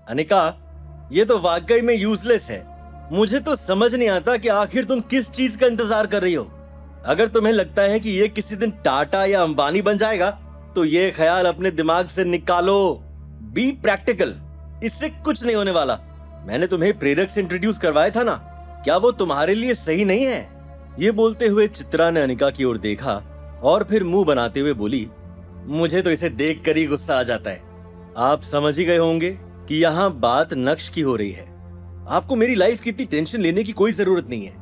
अनिका, ये तो वाकई में यूजलेस है। मुझे तो समझ नहीं आता कि आखिर तुम किस चीज का इंतजार कर रही हो। अगर तुम्हें लगता है कि ये किसी दिन टाटा या अंबानी बन जाएगा तो ये ख्याल अपने दिमाग से निकालो। बी प्रैक्टिकल, इससे कुछ नहीं होने वाला। मैंने तुम्हें प्रेरक से इंट्रोड्यूस करवाया था ना, क्या वो तुम्हारे लिए सही नहीं है? ये बोलते हुए चित्रा ने अनिका की ओर देखा और फिर मुंह बनाते हुए बोली, मुझे तो इसे देखकर ही गुस्सा आ जाता है। आप समझ ही गए होंगे कि यहाँ बात नक्श की हो रही है। आपको मेरी लाइफ की इतनी टेंशन लेने की कोई जरूरत नहीं है।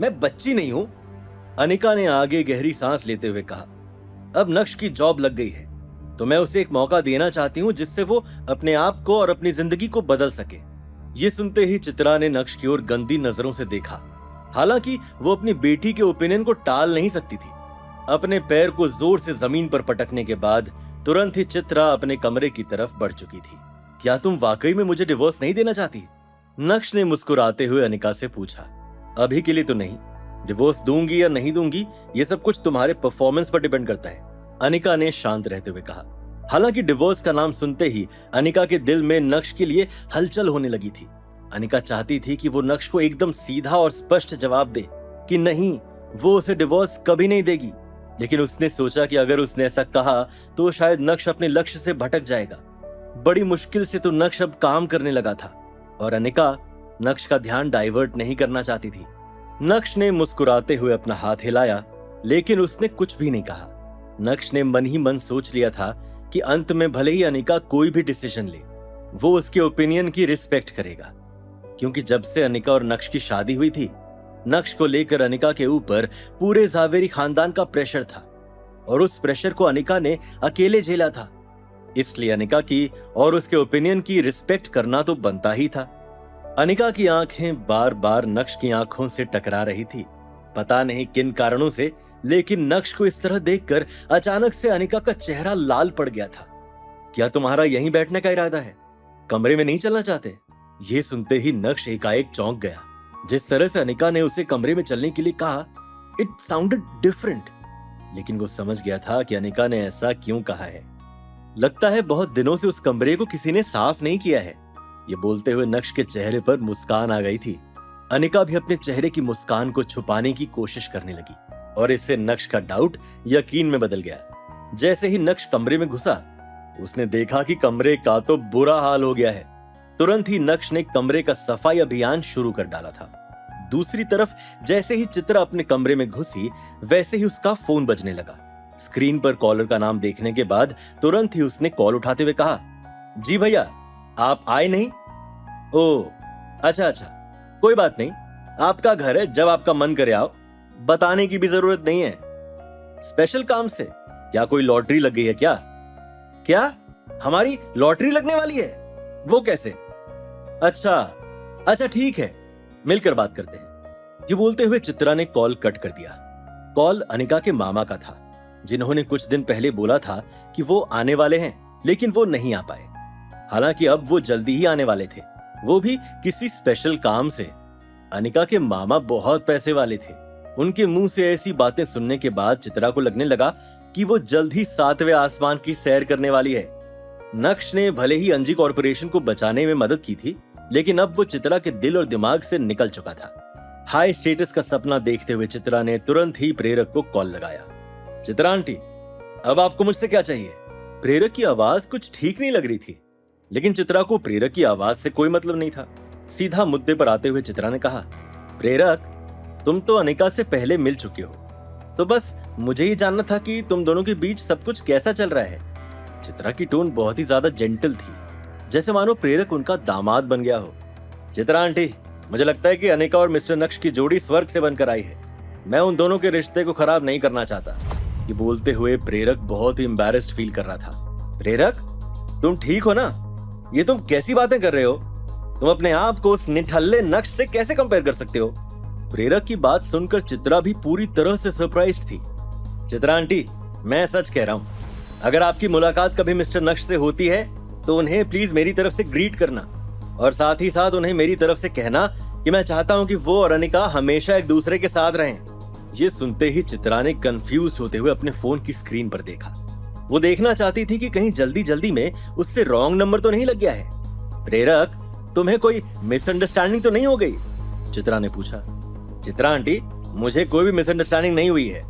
मैं बच्ची नहीं हूं। अनिका ने आगे गहरी सांस लेते हुए कहा, अब नक्श की जॉब लग गई है तो मैं उसे एक मौका देना चाहती हूँ जिससे वो अपने आप को और अपनी जिंदगी को बदल सके। ये सुनते ही चित्रा ने नक्श की ओर गंदी नजरों से देखा। हालांकि वो अपनी बेटी के ओपिनियन को टाल नहीं सकती थी। अपने पैर को जोर से जमीन पर पटकने के बाद तुरंत ही चित्रा अपने कमरे की तरफ बढ़ चुकी थी। क्या तुम वाकई में मुझे डिवोर्स नहीं देना चाहती? नक्श ने मुस्कुराते हुए अनिका से पूछा। अभी के लिए तो नहीं। डिवोर्स दूंगी या नहीं दूंगी ये सब कुछ तुम्हारे परफॉर्मेंस पर डिपेंड करता है, अनिका ने शांत रहते हुए कहा। हालांकि डिवोर्स का नाम सुनते ही अनिका के दिल में नक्श के लिए हलचल होने लगी थी। अनिका चाहती थी कि वो नक्श को एकदम सीधा और स्पष्ट जवाब दे कि नहीं, वो उसे डिवोर्स कभी नहीं देगी। लेकिन उसने सोचा कि अगर उसने ऐसा कहा तो शायद नक्श अपने लक्ष्य से भटक जाएगा। बड़ी मुश्किल से तो नक्श अब काम करने लगा था और अनिका नक्श का ध्यान डाइवर्ट नहीं करना चाहती थी। नक्श ने मुस्कुराते हुए अपना हाथ हिलाया, लेकिन उसने कुछ भी नहीं कहा। नक्श ने मन ही मन सोच लिया था कि अंत में भले ही अनिका कोई भी डिसीजन ले, वो उसके ओपिनियन की रिस्पेक्ट करेगा। क्योंकि जब से अनिका और नक्श की शादी हुई थी, नक्श को लेकर अनिका के ऊपर पूरे जावेरी खानदान का प्रेशर था और उस प्रेशर को अनिका ने अकेले झेला था। इसलिए अनिका की और उसके ओपिनियन की रिस्पेक्ट करना तो बनता ही था। अनिका की आंखें बार बार नक्श की आंखों से टकरा रही थी, पता नहीं किन कारणों से, लेकिन नक्श को इस तरह देखकर अचानक से अनिका का चेहरा लाल पड़ गया था। क्या तुम्हारा यहीं बैठने का इरादा है? कमरे में नहीं चलना चाहते? ये सुनते ही नक्श एकाएक चौंक गया। जिस तरह से अनिका ने उसे कमरे में चलने के लिए कहा, इट साउंडेड डिफरेंट। लेकिन वो समझ गया था कि अनिका ने ऐसा क्यों कहा है। लगता है बहुत दिनों से उस कमरे को किसी ने साफ नहीं किया है। ये बोलते हुए नक्श के चेहरे पर मुस्कान आ गई थी। अनिका भी अपने चेहरे की मुस्कान को छुपाने की कोशिश करने लगी और इससे नक्श का डाउट यकीन में बदल गया। जैसे ही नक्श कमरे में घुसा, उसने देखा कि कमरे का तो बुरा हाल हो गया है। तुरंत ही नक्श ने कमरे का सफाई अभियान शुरू कर डाला था। दूसरी तरफ जैसे ही चित्रा अपने कमरे में घुसी, वैसे ही उसका फोन बजने लगा। स्क्रीन पर कॉलर का नाम देखने के बाद तुरंत ही उसने कॉल उठाते हुए कहा, जी भैया, आप आए नहीं? ओह, अच्छा, कोई बात नहीं, आपका घर है, जब आपका मन करे आओ। बताने की भी जरूरत नहीं है। स्पेशल काम से? क्या कोई लॉटरी लग गई है क्या? क्या हमारी लॉटरी लगने वाली है? वो कैसे? अच्छा ठीक है, मिलकर बात करते हैं। ये बोलते हुए चित्रा ने कॉल कट कर दिया। कॉल अनिका के मामा का था, जिन्होंने कुछ दिन पहले बोला था कि वो आने वाले हैं, लेकिन वो नहीं आ पाए। हालांकि अब वो जल्दी ही आने वाले थे, वो भी किसी स्पेशल काम से। अनिका के मामा बहुत पैसे वाले थे। उनके मुंह से ऐसी बातें सुनने के बाद चित्रा को लगने लगा कि वो जल्द ही 7वें आसमान की सैर करने वाली है। नक्श ने भले ही अंजी कॉर्पोरेशन को बचाने में मदद की थी, लेकिन अब वो चित्रा के दिल और दिमाग से निकल चुका था। हाई स्टेटस का सपना देखते हुए चित्रा ने तुरंत ही प्रेरक को कॉल लगाया। चित्रा आंटी, अब आपको मुझसे क्या चाहिए? प्रेरक की आवाज कुछ ठीक नहीं लग रही थी, लेकिन चित्रा को प्रेरक की आवाज से कोई मतलब नहीं था। सीधा मुद्दे पर आते हुए चित्रा ने कहा, प्रेरक, तुम तो अनिका से पहले मिल चुके हो, तो बस मुझे ही जानना था कि तुम दोनों के बीच सब कुछ कैसा चल रहा है। चित्रा की टोन बहुत ही ज्यादा जेंटल थी, जैसे मानो प्रेरक उनका दामाद बन गया हो। चित्रा आंटी, मुझे लगता है कि अनिका और मिस्टर नक्श की जोड़ी स्वर्ग से बनकर आई है। मैं उन दोनों के रिश्ते को खराब नहीं करना चाहता। ये बोलते हुए प्रेरक बहुत ही एम्बैरेस्ड फील कर रहा था। प्रेरक, तुम ठीक हो ना? ये तुम कैसी बातें कर रहे हो? तुम अपने आप को उस निठल्ले नक्श से कैसे कंपेयर कर सकते हो? प्रेरक की बात सुनकर चित्रा भी पूरी तरह से सरप्राइज्ड थी। चित्रा आंटी, मैं सच कह रहा हूँ, अगर आपकी मुलाकात कभी मिस्टर नक्श से होती है तो उन्हें प्लीज मेरी तरफ से ग्रीट करना, और साथ ही साथ उन्हें मेरी तरफ से कहना कि मैं चाहता हूँ कि वो और अनिका हमेशा एक दूसरे के साथ रहें। ये सुनते ही चित्रा ने कंफ्यूज होते हुए अपने फोन की स्क्रीन पर देखा। वो देखना चाहती थी कि कहीं जल्दी जल्दी में उससे रॉन्ग नंबर तो नहीं लग गया है। प्रेरक, तुम्हें कोई मिसअंडरस्टैंडिंग तो नहीं हो गई? चित्रा ने पूछा। चित्रा आंटी, मुझे कोई भी मिसअंडरस्टैंडिंग नहीं हुई है।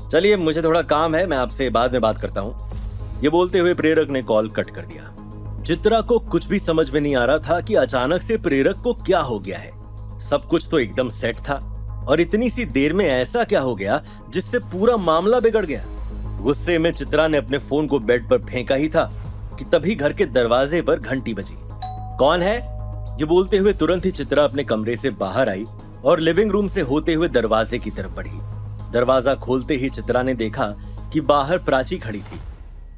चलिए, मुझे थोड़ा काम है, मैं आपसे बाद में बात करता हूँ। ये बोलते हुए प्रेरक ने कॉल कट कर दिया। चित्रा को कुछ भी समझ में नहीं आ रहा था कि अचानक से प्रेरक को क्या हो गया है। सब कुछ तो एकदम सेट था और इतनी सी देर में ऐसा क्या हो गया जिससे पूरा मामला बिगड़ गया। गुस्से में चित्रा ने अपने फोन को बेड पर फेंका ही था कि तभी घर के दरवाजे पर घंटी बजी। कौन है? ये बोलते हुए तुरंत ही चित्रा अपने कमरे से बाहर आई और लिविंग रूम से होते हुए दरवाजे की तरफ बढ़ी। दरवाजा खोलते ही चित्रा ने देखा कि बाहर प्राची खड़ी थी।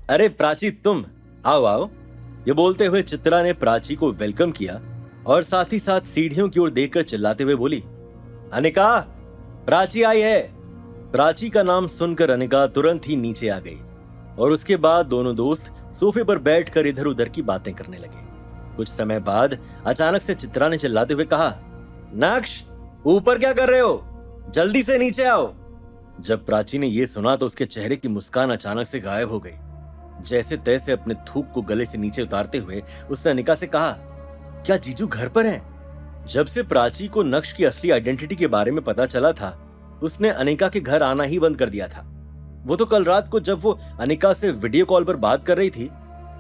अरे प्राची, तुम आओ आओ। ये बोलते हुए चित्रा ने प्राची को वेलकम किया और साथ ही साथ सीढ़ियों की ओर देखकर चिल्लाते हुए बोली, अनिका, प्राची आई है। प्राची का नाम सुनकर अनिका तुरंत ही नीचे आ गई और उसके बाद दोनों दोस्त सोफे पर बैठकर इधर उधर की बातें करने लगे। कुछ समय बाद अचानक से चित्रा ने चिल्लाते हुए कहा, नक्श, ऊपर क्या कर रहे हो? जल्दी से नीचे आओ। जब प्राची ने यह सुना तो उसके चेहरे की मुस्कान अचानक से गायब हो गई। जैसे तैसे अपने थूक को गले से नीचे उतारते हुए उसने अनिका से कहा, क्या जीजू घर पर हैं? जब से प्राची को नक्श की असली आइडेंटिटी के बारे में पता चला था, उसने अनिका के घर आना ही बंद कर दिया था। वो तो कल रात को जब वो अनिका से वीडियो कॉल पर बात कर रही थी,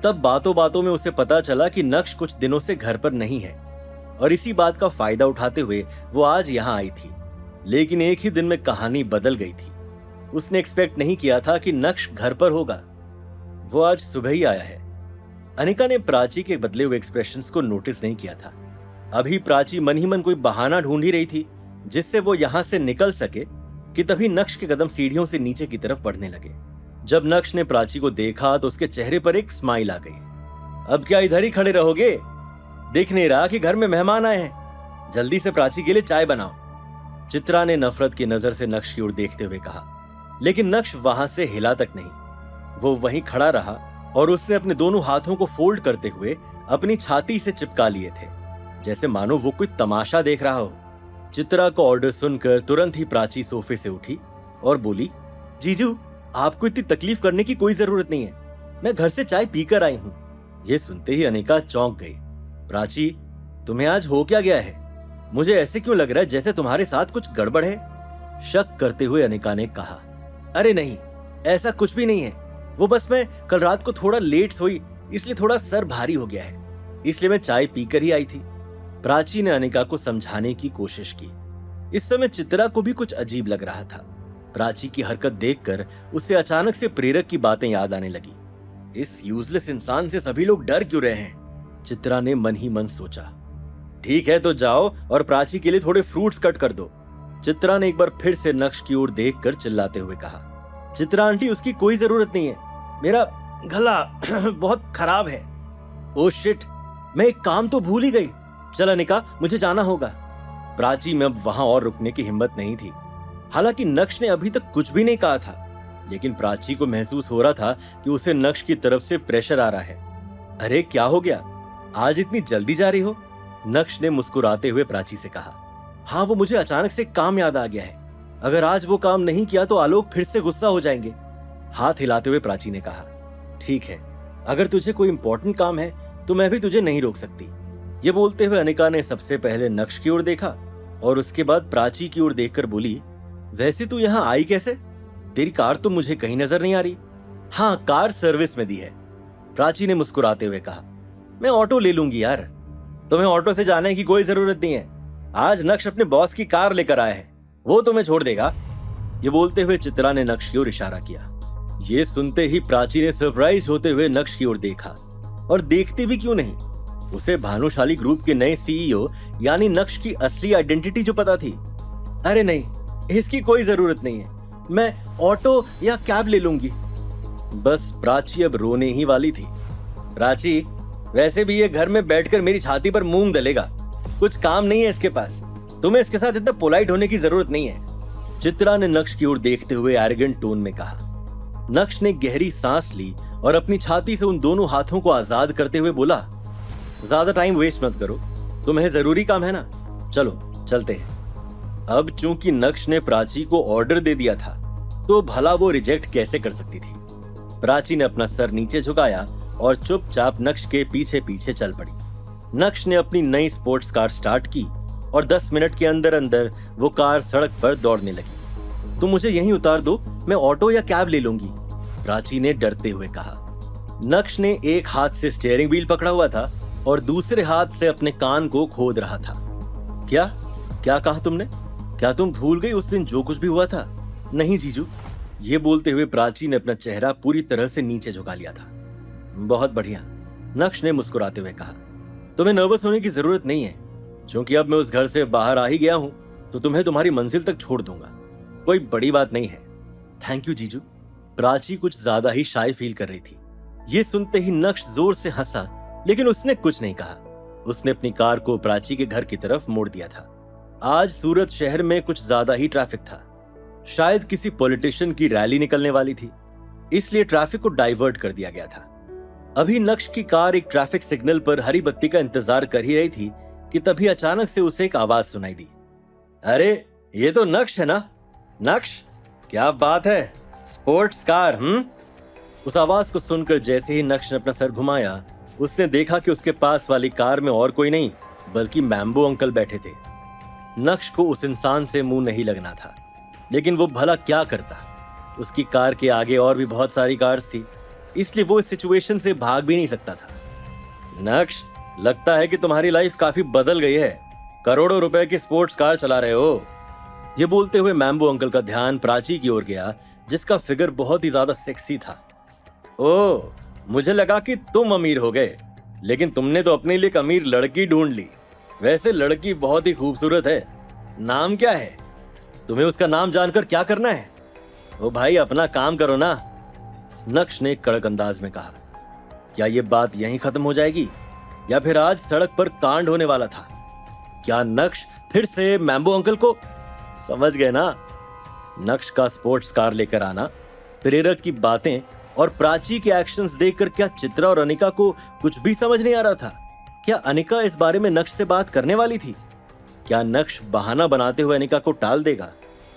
तब बातों बातों में उसे पता चला कि नक्श कुछ दिनों से घर पर नहीं है और इसी बात का फायदा उठाते हुए वो आज यहाँ आई थी। लेकिन एक ही दिन में कहानी बदल गई थी। उसने एक्सपेक्ट नहीं किया था कि नक्श घर पर होगा। वो आज सुबह ही आया है। अनिका ने प्राची के बदले हुए एक्सप्रेशंस को नोटिस नहीं किया था। अभी प्राची मन ही मन कोई बहाना ढूंढ ही रही थी जिससे वो यहां से निकल सके कि तभी नक्श के कदम सीढ़ियों से नीचे की तरफ बढ़ने लगे। जब नक्श ने प्राची को देखा तो उसके चेहरे पर एक स्माइल आ गई। अब क्या इधर ही खड़े रहोगे? दिख नहीं रहा कि घर में मेहमान आए हैं? जल्दी से प्राची के लिए चाय बनाओ। चित्रा ने नफरत की नजर से नक्श की ओर देखते हुए कहा, लेकिन नक्श वहां से हिला तक नहीं। वो वहीं खड़ा रहा और उसने अपने दोनों हाथों को फोल्ड करते हुए अपनी छाती से चिपका लिए थे, जैसे मानो वो कोई तमाशा देख रहा हो। चित्रा को ऑर्डर सुनकर तुरंत ही प्राची सोफे से उठी और बोली, जीजू, आपको इतनी तकलीफ करने की कोई जरूरत नहीं है, मैं घर से चाय पीकर आई हूँ। ये सुनते ही अनिका चौंक गई। प्राची, तुम्हें आज हो क्या गया है? मुझे ऐसे क्यों लग रहा है जैसे तुम्हारे साथ कुछ गड़बड़ है? शक करते हुए अनिका ने कहा, अरे नहीं, ऐसा कुछ भी नहीं है। वो बस मैं कल रात को थोड़ा लेट सोई, इसलिए थोड़ा सर भारी हो गया है, इसलिए मैं चाय पीकर ही आई थी। प्राची ने अनिका को समझाने की कोशिश की। इस समय चित्रा को भी कुछ अजीब लग रहा था। प्राची की हरकत देखकर उसे अचानक से प्रेरक की बातें याद आने लगी। इस यूजलेस इंसान से सभी लोग डर क्यों रहे हैं? चित्रा ने मन ही मन सोचा। ठीक है, तो जाओ और प्राची के लिए थोड़े फ्रूट्स कट कर दो। चित्रा ने एक बार फिर से नक्श की ओर देखकर चिल्लाते हुए कहा, चित्रा आंटी, उसकी कोई जरूरत नहीं है, मेरा गला बहुत खराब है। ओह शिट, मैं एक काम तो भूल ही गई। चल अनिका, मुझे जाना होगा। प्राची में अब वहां और रुकने की हिम्मत नहीं थी। हालांकि नक्श ने अभी तक कुछ भी नहीं कहा था, लेकिन प्राची को महसूस हो रहा था कि उसे नक्श की तरफ से प्रेशर आ रहा है। अरे क्या हो गया, आज इतनी जल्दी जा रही हो? नक्श ने मुस्कुराते हुए प्राची से कहा। हाँ, वो मुझे अचानक से काम याद आ गया है। अगर आज वो काम नहीं किया तो आलोक फिर से गुस्सा हो जाएंगे। हाथ हिलाते हुए प्राची ने कहा, ठीक है, अगर तुझे कोई इंपॉर्टेंट काम है तो मैं भी तुझे नहीं रोक सकती। ये बोलते हुए अनिका ने सबसे पहले नक्श की ओर देखा और उसके बाद प्राची की ओर देखकर बोली, वैसे तू यहाँ आई कैसे? तेरी कार तो मुझे कहीं नजर नहीं आ रही। हाँ, कार सर्विस में दी है, प्राची ने मुस्कुराते हुए कहा। मैं ऑटो ले लूंगी यार, तुम्हें ऑटो से जाने की कोई जरूरत नहीं है। आज नक्श अपने बॉस की कार लेकर आया है, वो तुम्हें छोड़ देगा। ये बोलते हुए चित्रा ने नक्श की ओर इशारा किया। ये सुनते ही प्राची ने सरप्राइज होते हुए नक्श की ओर देखा, और देखती भी क्यों नहीं, उसे भानुशाली ग्रुप के नए सीईओ यानी नक्श की असली आइडेंटिटी जो पता थी। अरे नहीं, इसकी कोई जरूरत नहीं है, मैं ऑटो या कैब ले लूंगी। बस प्राची अब रोने ही वाली थी। प्राची, वैसे भी ये घर में बैठकर मेरी छाती पर मूंग दलेगा, कुछ काम नहीं है इसके पास, तुम्हें इसके साथ इतना पोलाइट होने की जरूरत नहीं है। चित्रा ने नक्श की ओर देखते हुए एरोगेंट टोन में कहा। नक्श ने गहरी सांस ली और अपनी छाती से उन दोनों हाथों को आजाद करते हुए बोला, ज्यादा टाइम वेस्ट मत करो, तुम्हें जरूरी काम है ना, चलो चलते हैं। अब चूंकि नक्श ने प्राची को ऑर्डर दे दिया था तो भला वो रिजेक्ट कैसे कर सकती थी। प्राची ने अपना सर नीचे झुकाया और चुपचाप नक्श के पीछे पीछे चल पड़ी। नक्श ने अपनी नई स्पोर्ट्स कार स्टार्ट की और 10 मिनट के अंदर अंदर वो कार सड़क पर दौड़ने लगी। तुम मुझे यहीं उतार दो, मैं ऑटो या कैब ले लूंगी, प्राची ने डरते हुए कहा। नक्श ने एक हाथ से स्टीयरिंग व्हील पकड़ा हुआ था और दूसरे हाथ से अपने कान को खोद रहा था। क्या क्या कहा तुमने? क्या तुम भूल गई उस दिन जो कुछ भी हुआ था? नहीं जीजू, ये बोलते हुए प्राची ने अपना चेहरा पूरी तरह से नीचे झुका लिया था। बहुत बढ़िया, नक्श ने मुस्कुराते हुए कहा। तुम्हें नर्वस होने की जरूरत नहीं है, क्योंकि अब मैं उस घर से बाहर आ ही गया हूं तो तुम्हें तुम्हारी मंजिल तक छोड़ दूंगा। कोई बड़ी बात नहीं है। थैंक यू जीजू। प्राची कुछ ज्यादा ही शाय फील कर रही थी। ये सुनते ही नक्श जोर से हंसा, लेकिन उसने कुछ नहीं कहा। उसने अपनी कार को प्राची के घर की तरफ मोड़ दिया था। आज सूरत शहर में कुछ ज्यादा ही ट्रैफिक था। शायद किसी पॉलिटिशियन की रैली निकलने वाली थी, इसलिए ट्रैफिक को डाइवर्ट कर दिया गया था। अभी नक्श की कार एक ट्रैफिक सिग्नल पर हरी बत्ती का इंतजार कर ही रही थी कि तभी अचानक से उसे एक आवाज सुनाई दी। अरे ये तो नक्श है ना? नक्श, क्या बात है, स्पोर्ट्स कार। उस आवाज को सुनकर जैसे ही नक्श ने अपना सर घुमाया, उसने देखा कि उसके पास वाली कार में और कोई नहीं बल्कि मैम्बो अंकल बैठे थे। नक्श को उस इंसान से मुंह नहीं लगना था, लेकिन वो भला क्या करता। उसकी कार के आगे और भी बहुत सारी कार्स थी, इसलिए वो इस सिचुएशन से भाग भी नहीं सकता था। नक्श, लगता है कि तुम्हारी लाइफ काफी बदल गई है। करोड़ों रुपए की स्पोर्ट्स कार चला रहे हो। ये बोलते हुए मैम्बो अंकल का ध्यान प्राची की ओर गया, जिसका फिगर बहुत ही ज्यादा सेक्सी था। ओह, मुझे लगा कि तुम अमीर हो गए, लेकिन तुमने तो अपने लिए एक अमीर लड़की ढूंढ ली। वैसे लड़की बहुत ही खूबसूरत है। नाम क्या है? तुम्हें उसका नाम जानकर क्या करना है? ओ भाई, अपना काम करो ना, नक्श ने कड़क अंदाज में कहा। क्या ये बात यहीं खत्म हो जाएगी या फिर आज सड़क पर कांड होने वाला था? क्या नक्श फिर से मैम्बो अंकल को? समझ गए ना? नक्श का स्पोर्ट्स कार लेकर आना, प्रेरक की बातें और प्राची के एक्शंस देखकर क्या चित्रा और अनिका को कुछ भी समझ नहीं आ रहा था? क्या अनिका इस बारे में नक्श से बात करने वाली थी? क्या नक्श बहाना बनाते हुए अनिका को टाल देगा?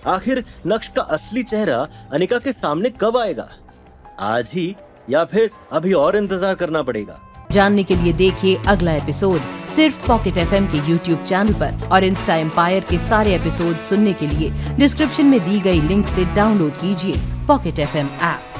आखिर नक्श का असली चेहरा अनिका के सामने कब आएगा? आज ही या फिर अभी और इंतजार करना पड़ेगा? जानने के लिए देखिए अगला एपिसोड सिर्फ पॉकेट एफएम के यूट्यूब चैनल पर, और इंस्टा एम्पायर के सारे एपिसोड सुनने के लिए डिस्क्रिप्शन में दी गई लिंक से डाउनलोड कीजिए पॉकेट एफएम ऐप।